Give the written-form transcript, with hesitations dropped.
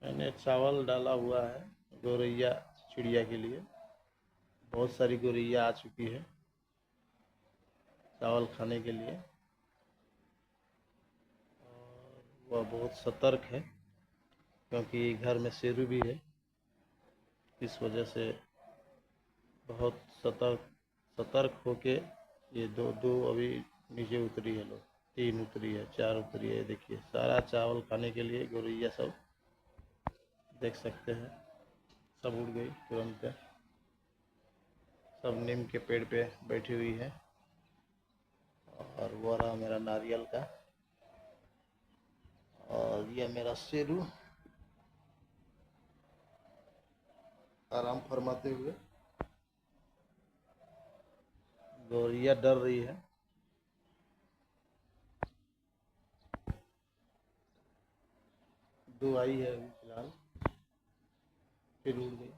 मैंने चावल डाला हुआ है गौरैया चिड़िया के लिए। बहुत सारी गौरैया आ चुकी है चावल खाने के लिए और वह बहुत सतर्क है क्योंकि घर में शेरू भी है। इस वजह से बहुत सतर्क होके ये दो अभी नीचे उतरी है, लोग 3 उतरी है, 4 उतरी है। देखिए सारा चावल खाने के लिए गौरैया सब देख सकते हैं, सब उड़ गई तुरंत। सब नीम के पेड़ पे बैठी हुई है और वो रहा मेरा नारियल का और ये मेरा शेरू आराम फरमाते हुए। गौरैया डर रही है। दो आई है अभी फिलहाल, फिर उड़ गई।